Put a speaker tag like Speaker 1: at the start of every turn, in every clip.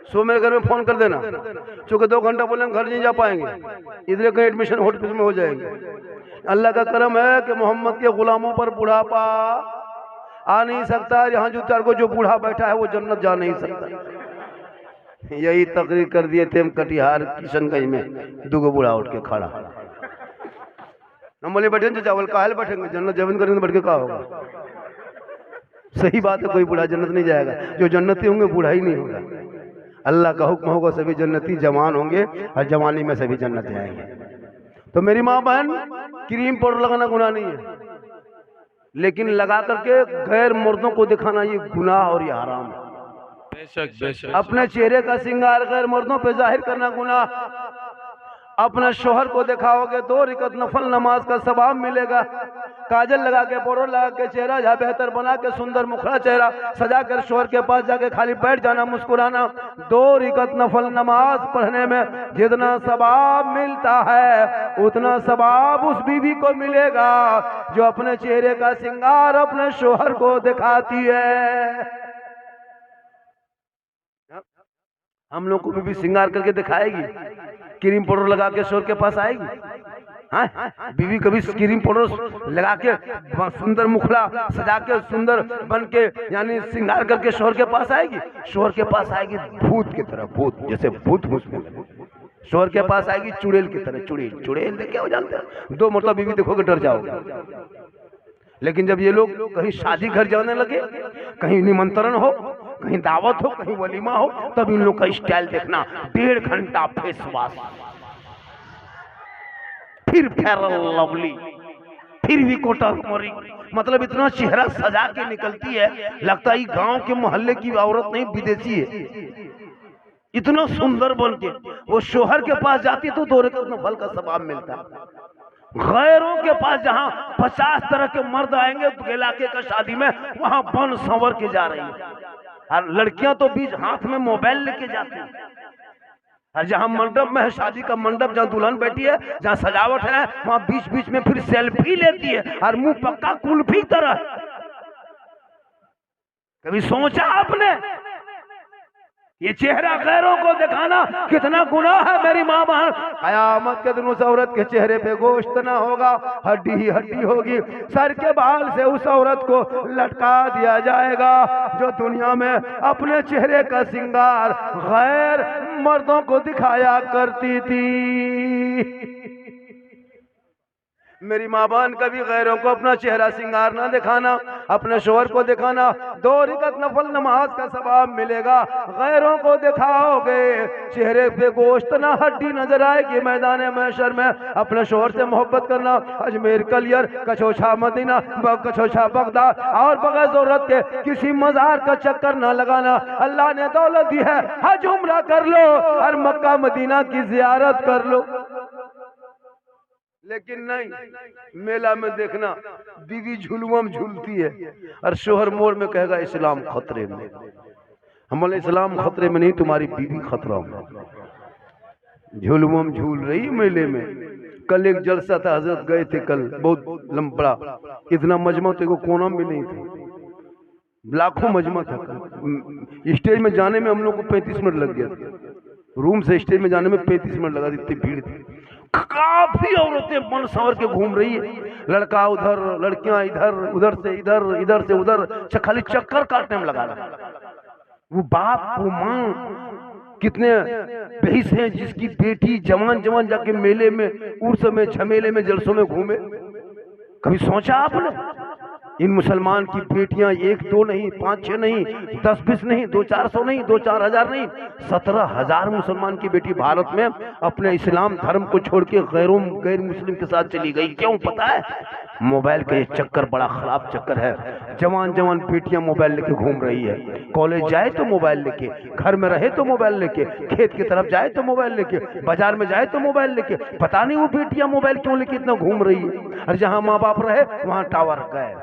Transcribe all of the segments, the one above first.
Speaker 1: सो मेरे घर में फोन कर देना, चूंकि 2 घंटा बोलेंगे घर नहीं जा पाएंगे, इधर कहीं एडमिशन हॉस्पिटल में हो जाएंगे। अल्लाह का करम है कि मोहम्मद के गुलामों पर बुढ़ापा आ नहीं सकता। यहाँ जो 4 को जो बूढ़ा बैठा है वो जन्नत जा नहीं सकता। यही तकरीर कर दिए थे हम कटिहार किशनगंज में, 2 बूढ़ा उठ के खड़ा। हम बोले बैठे चावल काहे बैठेंगे, जन्नत जमीन करेंगे बैठ के कहा होगा। सही बात है, कोई बूढ़ा जन्नत नहीं जाएगा, जो जन्नती होंगे बूढ़ा ही नहीं होगा। अल्लाह का हुक्म होगा सभी जन्नती जवान होंगे और जवानी में सभी जन्नत जाएंगे। तो मेरी माँ बहन, क्रीम पाउडर लगाना गुनाह नहीं है, लेकिन लगा करके गैर मर्दों को दिखाना ये गुनाह और ये हराम है।
Speaker 2: बेशक बेशक।
Speaker 1: अपने चेहरे का श्रृंगार गैर मर्दों पे जाहिर करना गुनाह। अपने शोहर को दिखाओगे 2 रकात नफल नमाज का सवाब मिलेगा। काजल लगा के, पाउडर लगा के, चेहरा जहाँ बेहतर बना के, सुंदर मुखड़ा चेहरा सजा कर शोहर के पास जाके खाली बैठ जाना, मुस्कुराना। 2 रकात नफल नमाज पढ़ने में जितना सवाब मिलता है उतना सवाब उस बीवी को मिलेगा जो अपने चेहरे का श्रृंगार अपने शोहर को दिखाती है। हम लोग को भी श्रृंगार करके दिखाएगी, क्रीम पाउडर लगा के शोहर के पास आएगी? हाँ, बीवी कभी क्रीम पाउडर लगा के सुंदर मुखड़ा सजा के सुंदर बन के यानी श्रृंगार करके शोहर के पास आएगी? शोहर के पास आएगी भूत की तरह, भूत जैसे भूत मुस्लिम। शोहर के पास आएगी चुड़ैल की तरह। चुड़ैल देखे हो जानते हैं, 2 मरतबा बीवी देखोगे डर जाओगे। लेकिन जब ये लोग कहीं शादी घर जाने लगे, कहीं निमंत्रण हो, कहीं दावत हो, कहीं वलीमा हो, तब इन लोग का स्टाइल देखना। 1.5 घंटा फेस वॉश, फिर फेयर लवली, फिर भी कोटरमरी, मतलब इतना चेहरा सजा के निकलती है, लगता है गांव के मोहल्ले की औरत नहीं, विदेशी है। इतना सुंदर बन के वो शोहर के पास जाती है तो 2 रकात नफल का सवाब मिलता है। गैरों के पास जहां 50 तरह के मर्द आएंगे इलाके का शादी में, वहां बन संवर के जा रही है। और लड़कियां तो बीच हाथ में मोबाइल लेके जाती हैं। और जहां मंडप में है, शादी का मंडप, जहां दुल्हन बैठी है, जहां सजावट है, वहां बीच बीच में फिर सेल्फी लेती है और मुंह पक्का कुल्फी तरह। कभी सोचा आपने ये चेहरा गैरों को दिखाना कितना गुनाह है? मेरी माँ बहन, कयामत के दिन उस औरत के चेहरे पे गोश्त ना होगा, हड्डी ही हड्डी होगी। सर के बाल से उस औरत को लटका दिया जाएगा जो दुनिया में अपने चेहरे का श्रृंगार गैर मर्दों को दिखाया करती थी। मेरी माँ बहन, कभी गैरों को अपना चेहरा श्रृंगार ना दिखाना, अपने शोहर को दिखाना। 2 रकात नफल नमाज का सवाब मिलेगा। गैरों को दिखाओगे, चेहरे पे गोश्त ना हड्डी नजर आएगी। मैदान महशर में अपने शोहर से मोहब्बत करना। अजमेर कलियर, कछोछा मदीना, कछोछा बगदाद और बगैर जरूरत के किसी मजार का चक्कर ना लगाना। अल्लाह ने दौलत दी है, हज उम्रा कर लो और मक्का मदीना की जियारत कर लो। लेकिन नहीं, मेला में देखना बीवी झुलुआ में झूलती है और शोहर मोड़ में कहेगा इस्लाम खतरे में। हम बोले इस्लाम खतरे में नहीं, तुम्हारी बीवी खतरा में। झुलुआ में झूल रही मेले में। कल एक जलसा था, हजरत गए थे कल, बहुत लंबा, इतना मजमा तो कोना में नहीं था, लाखों मजमा था। कल स्टेज में जाने में हम लोग को 35 मिनट लग गया था। रूम से स्टेज में जाने में 35 मिनट लगा, इतनी भीड़ थी। काफी औरतें मन संवर के घूम रही है, लड़का उधर, लड़कियां इधर, उधर से इधर, इधर से उधर, खाली चक्कर काटने में लगा। वो बाप वो माँ कितने बेहिस हैं जिसकी बेटी जवान जवान जाके मेले में, उर्स में, झमेले में, जलसों में घूमे। कभी सोचा आपने? इन मुसलमान की बेटियां 1-2 नहीं, 5-6 नहीं, 10-20 नहीं, 2-400 नहीं, 2-4 हजार नहीं, 17,000 मुसलमान की बेटी भारत में अपने इस्लाम धर्म को छोड़ के गैर मुस्लिम के साथ चली गई। क्यों पता है? मोबाइल का ये चक्कर बड़ा खराब चक्कर है। जवान जवान बेटियां मोबाइल लेके घूम रही है। कॉलेज जाए तो मोबाइल लेके, घर में रहे तो मोबाइल लेके, खेत की तरफ जाए तो मोबाइल लेके, बाजार में जाए तो मोबाइल लेके। पता नहीं वो बेटियां मोबाइल क्यों लेके इतना घूम रही है। और जहां माँ बाप रहे वहां टावर गए।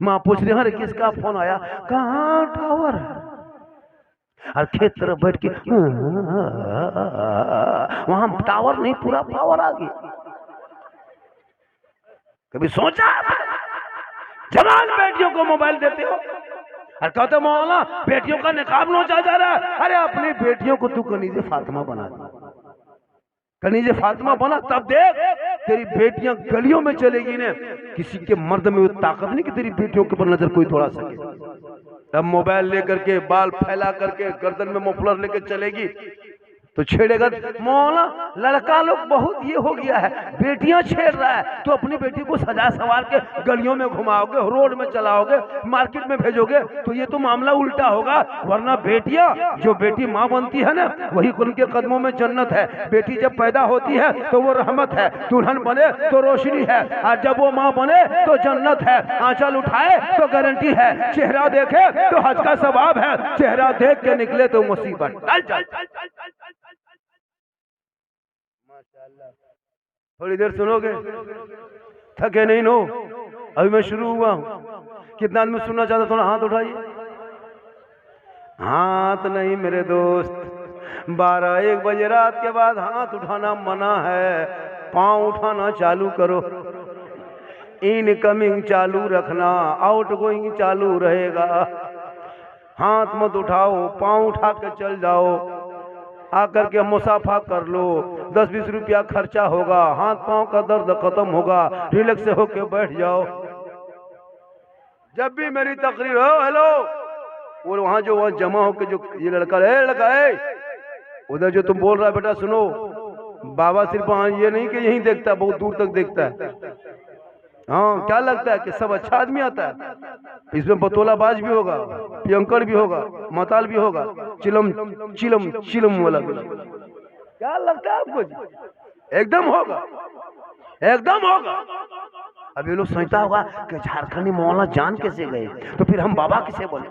Speaker 1: माँ पूछ रही, अरे किसका फोन आया? कहाँ टावर है? और खेत तरफ बैठ के वहां टावर नहीं, पूरा पावर आ गया। कभी सोचा? जवान बेटियों को मोबाइल देते हो, और कहते मौलाना बेटियों का निकाब नोचा जा रहा है। अरे अपनी बेटियों को तू कनीज़े फातिमा बना दे, कनीज़े फातिमा बना, तब देख तेरी बेटियां गलियों में चलेगी ने, किसी के मर्द में वो ताकत नहीं कि तेरी बेटियों के ऊपर नजर कोई दौड़ा सके। तब मोबाइल लेकर के, बाल फैला करके, गर्दन में मफलर लेके चलेगी तो छेड़ेगा। मौला लड़का लोग बहुत ये हो गया है, बेटियां छेड़ रहा है तो अपनी बेटी को सजा सवार के गलियों में घुमाओगे, रोड में चलाओगे, मार्केट में भेजोगे, तो ये तो मामला उल्टा होगा। वरना बेटियां, जो बेटी माँ बनती है ना, वही उनके कदमों में जन्नत है। बेटी जब पैदा होती है तो वो रहमत है, दुल्हन बने तो रोशनी है, और जब वो माँ बने तो जन्नत है। आंचल उठाए तो गारंटी है, चेहरा देखे तो हज का सवाब है, चेहरा देख के निकले तो मुसीबत। थोड़ी देर सुनोगे, थके नहीं नो, अभी मैं शुरू हुआ हूं। कितना आदमी सुनना चाहता, थोड़ा हाथ उठाइए। हाथ नहीं मेरे दोस्त, 12-1 बजे रात के बाद हाथ उठाना मना है। पांव उठाना चालू करो, इनकमिंग चालू रखना, आउटगोइंग चालू रहेगा। हाथ मत उठाओ, पांव उठा के चल जाओ, आकर के मुसाफा कर लो, 10-20 रुपया खर्चा होगा, हाथ पांव का दर्द खत्म होगा, रिलैक्स होके बैठ जाओ। जब भी मेरी तकरीर हो, हेलो, और वहां जो वहां जमा होके जो ये लड़का है उधर जो तुम बोल रहा है, बेटा सुनो, बाबा सिर्फ ये नहीं कि यहीं देखता है, बहुत दूर तक देखता है। हाँ, क्या लगता है कि सब अच्छा आदमी आता है? इसमें बतौलाबाज भी होगा, पियंकर भी होगा, मताल भी होगा, चिलम चिलम चिलम वाला भी। क्या लगता है आपको? एकदम होगा, एकदम होगा। अब ये लोग सोचता होगा कि झारखंडी मौलाना जान कैसे गए, तो फिर हम बाबा किसे बोले?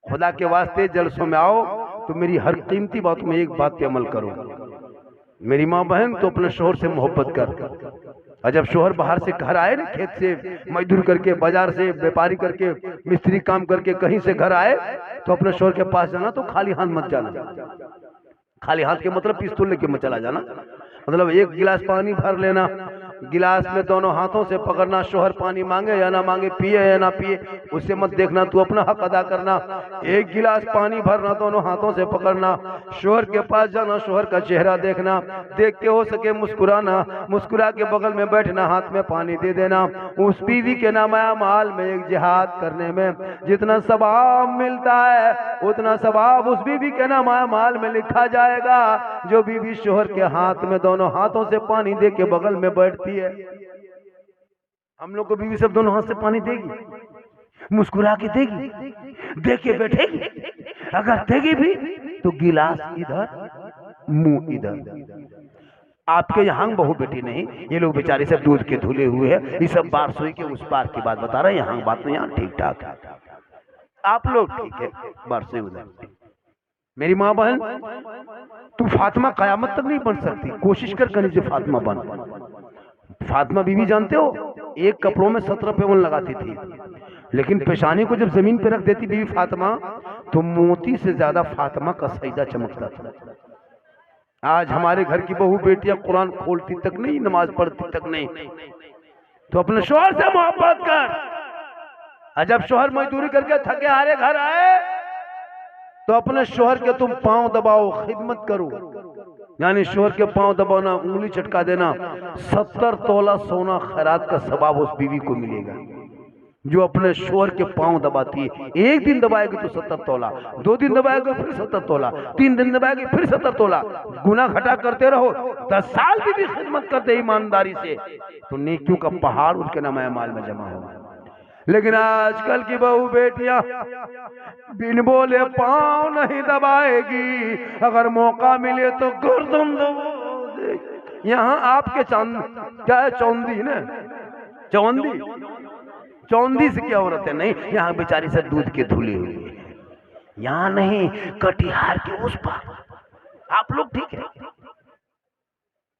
Speaker 1: खुदा के वास्ते जलसों में आओ तो मेरी हर कीमती बात में एक बात पे अमल करो। मेरी माँ बहन तो अपने शोहर से मोहब्बत कर, और जब शोहर बाहर से घर आए ना, खेत से मजदूर करके, बाजार से व्यापारी करके, मिस्त्री काम करके कहीं से घर आए, तो अपने शोहर के पास जाना तो खाली हाथ मत जाना। खाली हाथ के मतलब पिस्तौल लेके मत चला जाना, मतलब 1 गिलास पानी भर लेना, गिलास में दोनों हाथों से पकड़ना, शोहर पानी मांगे या ना मांगे, पिए या ना पिए, उससे मत देखना, तू अपना हक अदा करना। 1 गिलास पानी भरना, दोनों हाथों से पकड़ना, शोहर के पास जाना, शोहर का चेहरा देखना, देख के हो सके मुस्कुराना, मुस्कुरा के बगल में बैठना, हाथ में पानी दे देना। उस बीवी के नामाया माल में एक जिहाद करने में जितना सवाब मिलता है, उतना सवाब उस बीवी के नामाया माल में लिखा जाएगा जो बीवी शोहर के हाथ में दोनों हाथों से पानी दे के बगल में बैठती है। हम लोग को बीवी सब दोनों हाथ से पानी देगी, मुस्कुरा के देगी, दे के बैठेगी, अगर देगी भी तो गिलास इधर, मुंह इधर। आपके यहाँ बहू बेटी नहीं, ये लोग बेचारे सब दूध के धुले हुए हैं, ये सब बार सोई के उस पार की बात बता रहे हैं। यहाँ बात नहीं, यहाँ ठीक ठाक है, आप लोग ठीक है, बार से उधर। मेरी माँ बहन, तू फातिमा कयामत तक नहीं बन सकती, कोशिश कर कनीज़े फातिमा बन। फातिमा बीवी जानते हो, एक कपड़ों में 17 पेवन लगाती थी, लेकिन पेशानी को जब जमीन पे रख देती बीवी फातिमा, तो मोती से ज्यादा फातिमा का सजदा चमकता था। आज हमारे घर की बहू बेटियां कुरान खोलती तक नहीं, नमाज पढ़ती तक नहीं। तो अपने शोहर से मोहब्बत कर। जब शोहर मजदूरी करके थके हारे घर आए, तो अपने शोहर के तुम पांव दबाओ, खिदमत करो, यानी शोहर के पांव दबाना, उंगली चटका देना। 70 तोला सोना खैरात का सवाब उस बीवी को मिलेगा जो अपने शोहर के पांव दबाती है। एक दिन दबाएगी तो 70 तोला, 2 दिन दबाएगी फिर 70 तोला, 3 दिन दबाएगी फिर 70 तोला। गुना घटा करते रहो, 10 साल भी खिदमत करते ईमानदारी से, तो नेकियों का पहाड़ उनके नामाए माल में जमा होगा। लेकिन आजकल की बहू बेटियां बिन बोले पांव नहीं दबाएगी, अगर मौका मिले तो गर्दन दबा दे। यहाँ आपके चांद क्या है, चौंदी ना, चौंदी, चौंदी से क्या औरत है? नहीं, यहाँ बेचारी से दूध के धुले हुए हैं। यहाँ नहीं, कटिहार के उस पार। आप लोग ठीक है,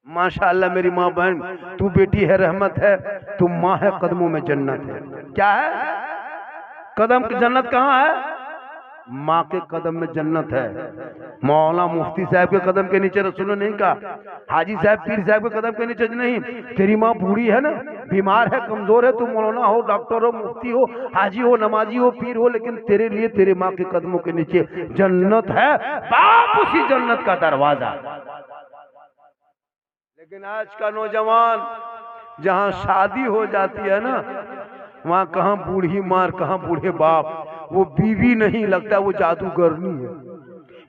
Speaker 1: माशाअल्लाह। मेरी माँ बहन, तू बेटी है, रहमत है, तू माँ है, कदमों में जन्नत है। क्या है? कदम की जन्नत कहाँ है? माँ के कदम में जन्नत है। मौलाना मुफ्ती साहब के कदम के नीचे रसूल ने नहीं कहा, हाजी साहब पीर साहब के कदम के नीचे नहीं। तेरी माँ बूढ़ी है ना, बीमार है, कमजोर है, तू मौलाना हो, डॉक्टर हो, मुफ्ती हो, हाजी हो, नमाजी हो, पीर हो, लेकिन तेरे लिए तेरे माँ के कदमों के नीचे जन्नत है, बाप उसी जन्नत का दरवाजा। लेकिन आज का नौजवान जहां शादी हो जाती है ना, वहां कहां बूढ़ी मार, कहां बूढ़े बाप, वो बीवी नहीं लगता, वो जादूगरनी है।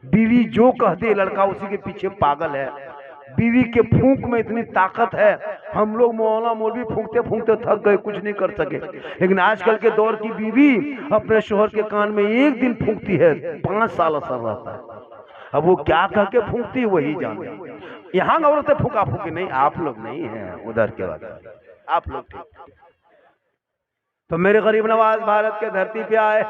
Speaker 1: बीवी जो कह दे लड़का उसी के पीछे पागल है। बीवी के फूंक में इतनी ताकत है, हम लोग मौलाना मौलवी फूंकते फूंकते थक गए, कुछ नहीं कर सके। लेकिन आजकल के दौर की बीवी अपने शोहर के कान में एक दिन फूंकती है, 5 साल असर रहता है। अब वो क्या कह के फूंकती है वही जाने। यहाँ औरतें फूका फूकी नहीं, आप लोग नहीं हैं उधर के बाद, आप लोग ठीक। तो मेरे गरीब नवाज भारत के धरती पे आए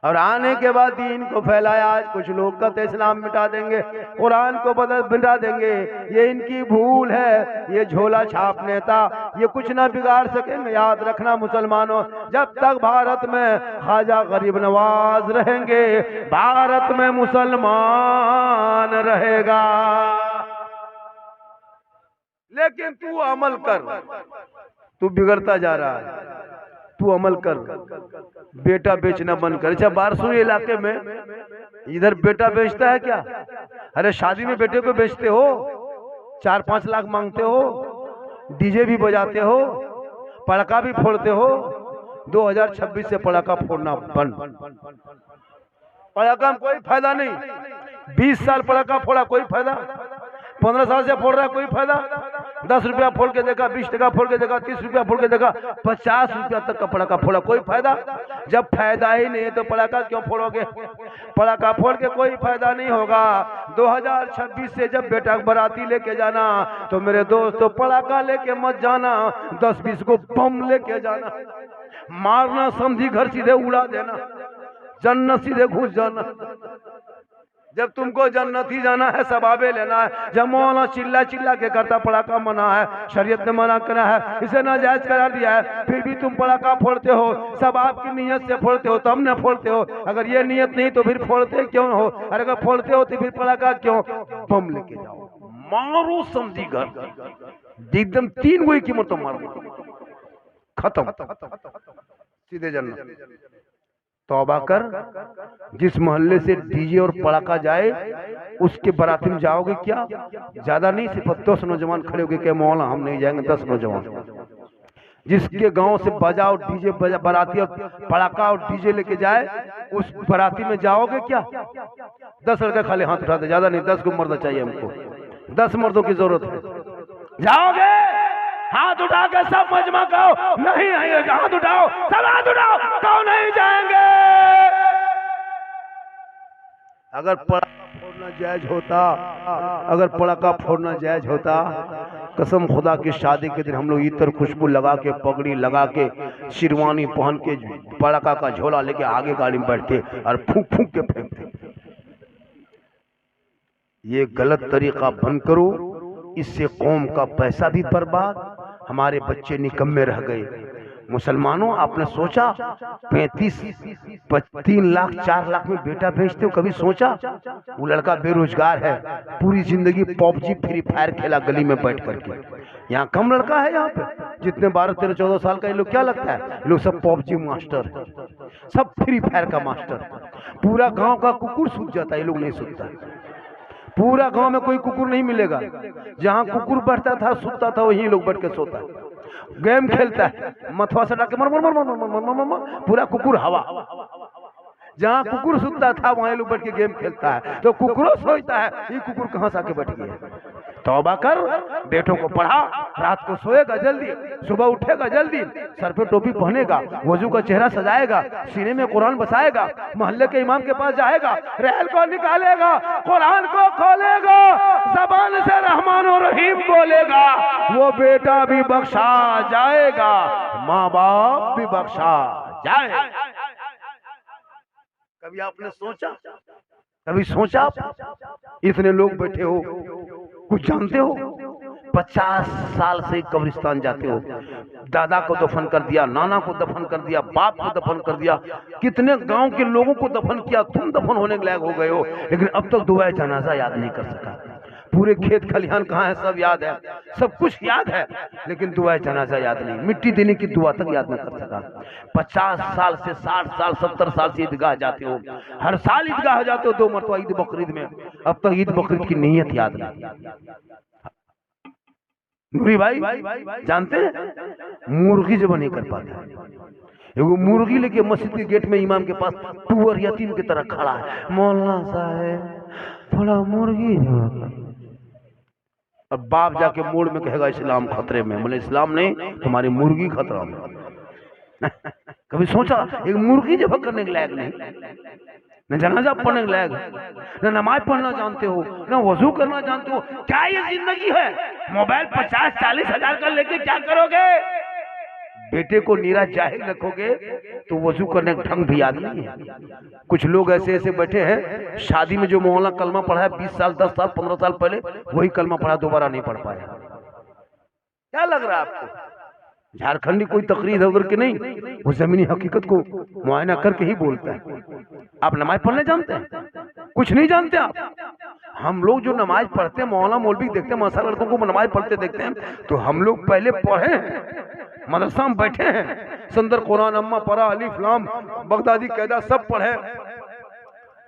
Speaker 1: और आने के बाद दीन को फैलाया। आज कुछ लोग कहते इस्लाम मिटा देंगे, कुरान को बदल मिटा देंगे, ये इनकी भूल है, ये झोला छाप नेता, ये कुछ ना बिगाड़ सकेंगे। याद रखना मुसलमानों, जब तक भारत में ख्वाजा गरीब नवाज रहेंगे, भारत में मुसलमान रहेगा। लेकिन तू अमल कर, तू बिगड़ता जा रहा है, तू अमल कर, बेटा बेचना बंद कर। अच्छा, बारसूरी इलाके में इधर बेटा बेचता है क्या? अरे शादी में बेटे को बेचते हो, 4-5 लाख मांगते हो, डीजे भी बजाते हो, पड़ाका भी फोड़ते हो। 2026 से पड़ाका फोड़ना बंद। पड़ाका में कोई फायदा नहीं। 20 साल पड़ाका फोड़ा, कोई फायदा। 15 साल से फोड़ रहा है, कोई फायदा। 10 रुपया फोड़ के देखा, 20 टका फोड़ के देखा, 30 रुपया फोड़ के देखा, 50 रुपया तक का पड़ाका फोड़ा, कोई फायदा। जब फायदा ही नहीं है तो पड़ाका क्यों फोड़ोगे? पड़ाका फोड़ के कोई फायदा नहीं होगा। 2026 से जब बेटा बाराती लेके जाना तो मेरे दोस्तों पड़ाका लेके मत जाना, 10-20 को बम लेके जाना, मारना समझी घर सीधे उड़ा देना, जन्नत सीधे घुस जाना। जब तुमको जन्नत ही जाना है, सवाबे लेना है। जब मौलाना चिल्ला चिल्ला के करता पड़ाका मना है, शरीयत ने मना करा है, इसे नाजायज करार दिया है, फिर भी तुम पड़ाका फोड़ते हो, सवाब की नीयत से फोड़ते हो, तब न फोड़ते हो। अगर ये नीयत नहीं तो फिर फोड़ते क्यों हो? अरे अगर फोड़ते हो तो फिर पड़ाका क्यों? बम लेके जाओ, मारो समझी घर, एकदम 3 गोई की मरतो मारो, खत्म, सीधे जन्नत। तौबा कर, जिस मोहल्ले से डीजे और पड़ाका जाए उसके बाराती में जाओगे क्या? ज्यादा नहीं, सिर्फ 10 नौजवान खड़े होगे क्या मौला हम नहीं जाएंगे, 10 नौजवान। जिसके गांव से बजा और डीजे बाराती और पड़ाका और डीजे लेके जाए, उस बाराती में जाओगे क्या? 10 लड़के खाली हाथ उठाते, ज्यादा नहीं, 10 को मर्द चाहिए हमको, 10 मर्दों की जरूरत है। जाओगे? हाथ उठा के सब मजमा कहो नहीं आएंगे, हाथ उठाओ, सब हाथ उठाओ, कहो नहीं जाएंगे। अगर पड़ाका फोड़ना जायज होता, अगर पड़ाका फोड़ना जायज होता, कसम खुदा की शादी के दिन हम लोग इत्र खुशबू लगा के, पगड़ी लगा के, शेरवानी पहन के, पड़ाका का झोला लेके आगे गाड़ी में बैठते और फूंक फूंक के फेंकते। ये गलत तरीका बंद करो, इससे कौम का पैसा भी बर्बाद, हमारे बच्चे निकम्मे रह गए। मुसलमानों, आपने सोचा 3 लाख 4 लाख में बेटा भेजते हो? कभी सोचा? वो लड़का बेरोजगार है, पूरी जिंदगी पबजी फ्री फायर खेला गली में बैठ करके। यहाँ कम लड़का है यहाँ पे जितने 12, 13, 14 साल का। ये लोग क्या लगता है, ये लोग सब पबजी मास्टर है, सब फ्री फायर का मास्टर। पूरा गांव का कुकुर सूख जाता है, ये लोग नहीं सूखता। पूरा गांव में कोई कुकुर नहीं मिलेगा, जहां कुकुर बैठता था सुतता था वहीं लोग बैठ के सोता है, गेम खेलता है, मथवा से डाके मर मर मर मर मर मर मर, पूरा कुकुर हवा। जहां कुकुर सुतता था वहीं लोग बैठ के गेम खेलता है, तो कुकुरों सोचता है ये कुकुर कहां से आके बैठ गया। तौबा कर, बेटों को पढ़ा, रात को सोएगा जल्दी, सुबह उठेगा जल्दी, सर पे टोपी पहनेगा, वजू का चेहरा सजाएगा, सीने में कुरान बसाएगा, मोहल्ले के इमाम के पास जाएगा, रहल को निकालेगा, कुरान को खोलेगा, जबान से रहमान और रहीम बोलेगा, वो बेटा भी बख्शा जाएगा, माँ बाप भी बख्शा जाएगा। कभी आपने सोचा, कभी सोचा? इतने लोग बैठे हो, कुछ जानते हो? 50 साल से कब्रिस्तान जाते हो, दादा को दफन कर दिया, नाना को दफन कर दिया, बाप को दफन कर दिया, कितने गांव के लोगों को दफन किया, तुम दफन होने के लायक हो गए हो, लेकिन अब तक दुआ जनाजा याद नहीं कर सका। पूरे खेत खलिहान कहाँ है, सब याद है, सब कुछ याद है, लेकिन दुआ जनाजा याद नहीं, मिट्टी देने की दुआ तक याद नहीं कर सका। 50 साल से 60 साल 70 साल से ईदगाह जाते हो, हर साल ईदगाह जाते हो 2 मरतबा ईद बकरीद में, अब तक ईद बकरीद की नीयत याद नहीं। नूरी भाई जानते हैं, मुर्गी जब नहीं कर पाते, वो मुर्गी लेके मस्जिद के गेट में इमाम के पास टूअर यतीम की तरह खड़ा है, मौलाना साहब थोड़ा मुर्गी। और बाप जाके मोड़ में कहेगा इस्लाम खतरे में, बोले इस्लाम नहीं, तुम्हारी मुर्गी खतरा में। कभी सोचा एक मुर्गी जब करने के लायक नहीं, न जनाजा पढ़ने के लायक, न नमाज पढ़ना जानते हो, न वजू करना जानते हो, क्या ये जिंदगी है? मोबाइल 50-40 हजार का लेके क्या करोगे? बेटे को नीरा जाहिल रखोगे तो वजू करने का ढंग भी याद नहीं है। कुछ लोग ऐसे ऐसे बैठे हैं, शादी में जो मौलाना कलमा पढ़ा है 20 साल 10 साल 15 साल पहले, वही कलमा पढ़ा दोबारा नहीं पढ़ पाया। क्या लग रहा है आपको? झारखंडी कोई तकरीर है उधर के नहीं, वो जमीनी हकीकत को मुआयना करके ही बोलता है। आप नमाज पढ़ने जानते हैं? कुछ नहीं जानते आप। हम लोग जो नमाज पढ़ते हैं, मौलाना मौलवी देखते हैं, मसा लड़कों को नमाज पढ़ते देखते हैं, तो हम लोग पहले पढ़े हैं, मदरसा में बैठे हैं, संदर कुरान अम्मा परा अलिफ लाम बगदादी कैदा सब पढ़े,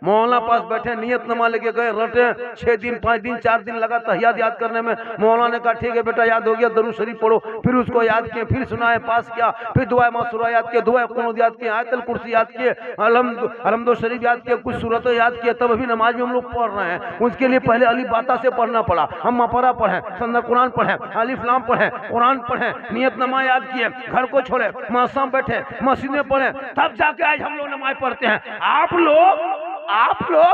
Speaker 1: मौलाना पास बैठे, नियत नमा लेके गए, रटे 6 दिन 5 दिन 4 दिन लगा तहियात याद करने में। मौलाना ने कहा ठीक है बेटा याद हो गया, दरूद शरीफ पढ़ो, फिर उसको याद किए, फिर सुनाए, पास किया, फिर दुआ मासूरा याद किया, दुआ कुनूत याद किए, आयतल कुर्सी याद किए, अलहम्दो शरीफ याद किए, कुछ सूरत याद किए, तब अभी नमाज में हम लोग पढ़ रहे हैं। उसके लिए पहले अली बाता से पढ़ना पड़ा, हम मपरा पढ़े, संदर कुरान पढ़े, अलिफ लाम पढ़े, कुरान पढ़े, नियत नमा याद किए, घर को छोड़े, मौसम बैठे, मस्जिद में पढ़े, तब जाके आज हम लोग नमाज पढ़ते हैं। आप लोग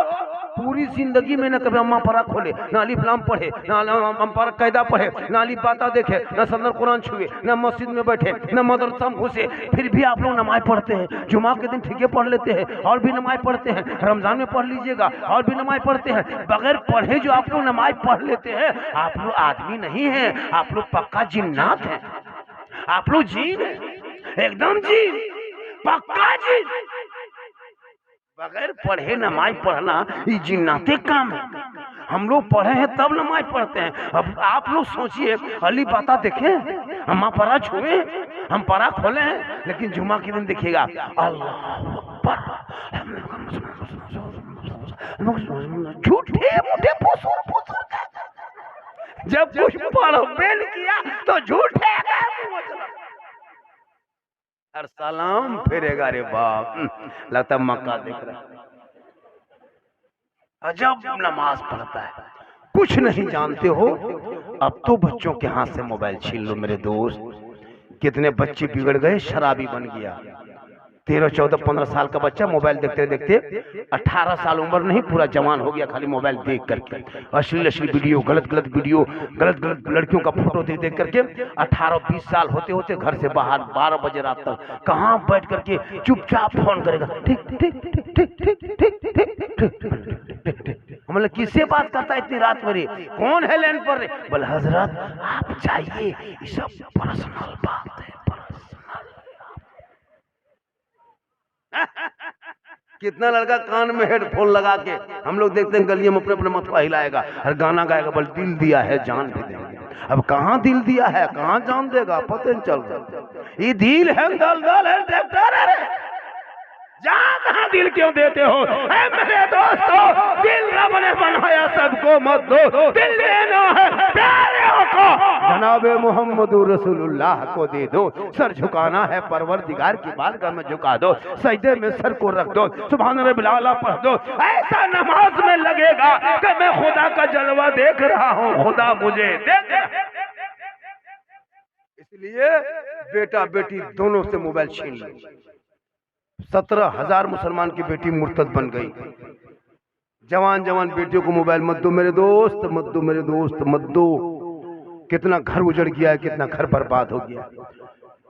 Speaker 1: पूरी जिंदगी में न कभी अम्मा परा खोले, न अलिफ लाम पढ़े, न अम्मा कैदा पढ़े, न अली बाता देखे, न संदर कुरान छुए, न मस्जिद में बैठे, न मदरसा में घुसे, फिर भी आप लोग नमाज पढ़ते हैं। जुमा के दिन ठीके पढ़ लेते हैं और भी नमाज पढ़ते हैं, रमजान में पढ़ लीजिएगा और भी नमाज पढ़ते हैं। बगैर पढ़े जो आप लोग नमाज पढ़ लेते हैं, आप लोग आदमी नहीं है, आप लोग पक्का जिन्नात है, आप लोग जीन है, एकदम जीन, पक्का जीन। बगैर पढ़े नमाज पढ़ना ये जिन्नाते काम है। हम लोग पढ़े हैं तब नमाज पढ़ते हैं। अब आप लोग सोचिए, अली बाता देखें, हम परा छुए, हम परा खोले हैं, लेकिन जुमा के दिन देखिएगा अल्लाह अकबर, झूठे मूठे फुसूर फुसूर, जब कुछ पढ़ो बेल किया तो झूठे और सलाम फेरेगा। रे बाप, लगता मक्का देख रहा, अजब नमाज पढ़ता है, कुछ नहीं जानते हो। अब तो बच्चों के हाथ से मोबाइल छीन लो मेरे दोस्त। कितने बच्चे बिगड़ गए, शराबी बन गया। 13, 14, 15 साल का बच्चा मोबाइल देखते देखते 18 साल उम्र नहीं, पूरा जवान हो गया खाली मोबाइल देख करके। अश्लील वीडियो, गलत वीडियो, गलत लड़कियों का फोटो देख करके 18-20 साल होते होते घर से बाहर 12 बजे रात तक कहाँ बैठ करके चुपचाप फोन करेगा, ठीक ठीक ठीक ठीक ठीक ठीक ठीक। मतलब किससे बात करता है इतनी रात में? कौन है लाइन पर? बोले हजरत आप जाइए, ये सब पर्सनल बात है, कितना लड़का कान में हेडफोन लगा के, हम लोग देखते हैं गलियों में अपने अपने मथुआ हिलाएगा और गाना गाएगा, बोल दिल दिया है जान भी देंगे। अब कहाँ दिल दिया है, कहाँ जान देगा, पता नहीं चल रहा। ये दिल है दलदल है, ट्रैक्टर है, जहाँ कहाँ दिल क्यों देते हो? ऐ मेरे दोस्तों, दिल रब ने बनाया, सबको मत दो, दिल लेना है प्यारे को, जनाबे मोहम्मद रसूलुल्लाह को दे दो। सर झुकाना है परवरदिगार की बारगाह में झुका दो, सजदे में सर को रख दो, सुभान रब्बिल आला पढ़ दो। ऐसा नमाज में लगेगा कि मैं खुदा का जलवा देख रहा हूँ, खुदा मुझे देख रहा है। इसलिए बेटा बेटी दोनों से मोबाइल छीन लो। 17,000 मुसलमान की बेटी मुर्तद बन गई। जवान जवान बेटियों को मोबाइल मत दो मेरे दोस्त, मत दो मेरे दोस्त, मत दो। कितना घर उजड़ गया है, कितना घर बर्बाद हो गया।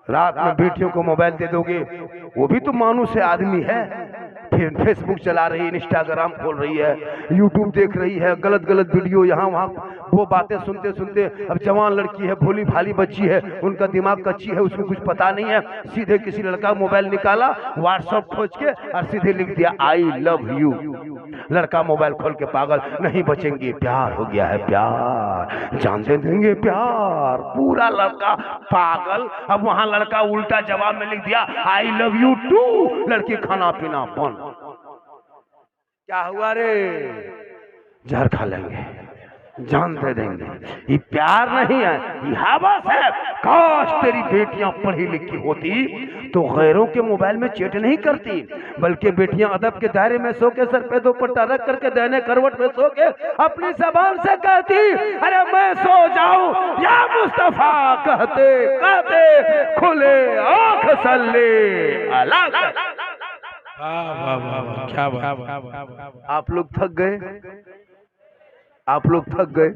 Speaker 1: रात में बेटियों को मोबाइल दे दोगे, वो भी तो मानुष है, आदमी है। फिर फेसबुक चला रही है, इंस्टाग्राम खोल रही है, यूट्यूब देख रही है, गलत गलत वीडियो यहाँ वहाँ, वो बातें सुनते सुनते, अब जवान लड़की है, भोली भाली बच्ची है, उनका दिमाग कच्ची है, उसको कुछ पता नहीं है, सीधे किसी लड़का मोबाइल निकाला, व्हाट्सएप खोज के और सीधे लिख दिया आई लव यू। लड़का मोबाइल खोल के पागल, नहीं बचेंगे, प्यार हो गया है, प्यार जान दे देंगे, प्यार। पूरा लड़का पागल। अब वहां लड़का उल्टा जवाब में लिख दिया आई लव यू टू। लड़की खाना पीना बंद। क्या हुआ रे? जहर खा लेंगे, जान दे देंगे। ये प्यार नहीं है, ये हवस है। काश तेरी बेटियां पढ़ी लिखी होती तो गैरों के मोबाइल में चैट नहीं करती, बल्कि बेटियां अदब के दायरे में सो के सर पे दुपट्टा रख करके दाहिने करवट में सो के अपनी जबान से कहती अरे मैं सो जाऊं या मुस्तफा, कहते कहते खुले आंख सल्ले अलग।
Speaker 2: वाह वाह वाह, क्या बात।
Speaker 1: आप लोग थक गए? आप लोग थक गए?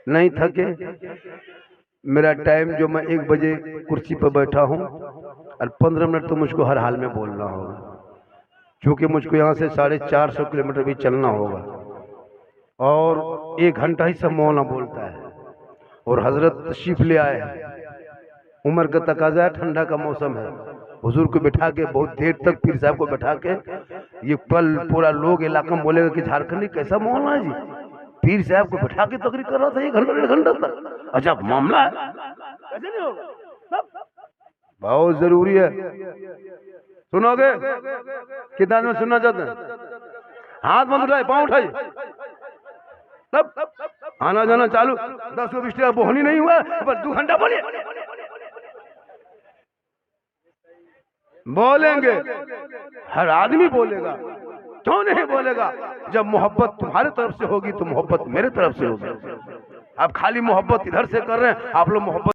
Speaker 1: नहीं थके? मेरा टाइम जो मैं 1 बजे कुर्सी पर बैठा हूँ और 15 मिनट तो मुझको हर हाल में बोलना होगा, क्योंकि मुझको यहाँ से 450 किलोमीटर भी चलना होगा और 1 घंटा ही सब मौलाना बोलता है। और हजरत तशरीफ ले आए हैं, उम्र का तकाजा है, ठंडा का मौसम है। हुजूर को बिठा के बहुत देर तक, पीर साहब को बिठा के, ये पल पूरा लोग इलाका में बोलेगा कि झारखंडी कैसा मौलाना जी, पीर साहब को बिठा के तकरीर कर रहा था 1 घंटा 1.5 घंटा तक। अच्छा मामला है, कैसे नहीं होगा? बहुत जरूरी है। सुनोगे? कितना में सुनना चाहते हैं? हाथ मत उठाए, पाँव उठाइए। तब आना जाना चालू, 10 को 20 बोहनी नहीं हुआ, बस 2 घंटा बोलिए। बोलेंगे, हर आदमी बोलेगा, क्यों नहीं बोलेगा? जब मोहब्बत तुम्हारे तरफ से होगी तो मोहब्बत मेरे तरफ से होगी। आप खाली मोहब्बत इधर से कर रहे हैं, आप लोग मोहब्बत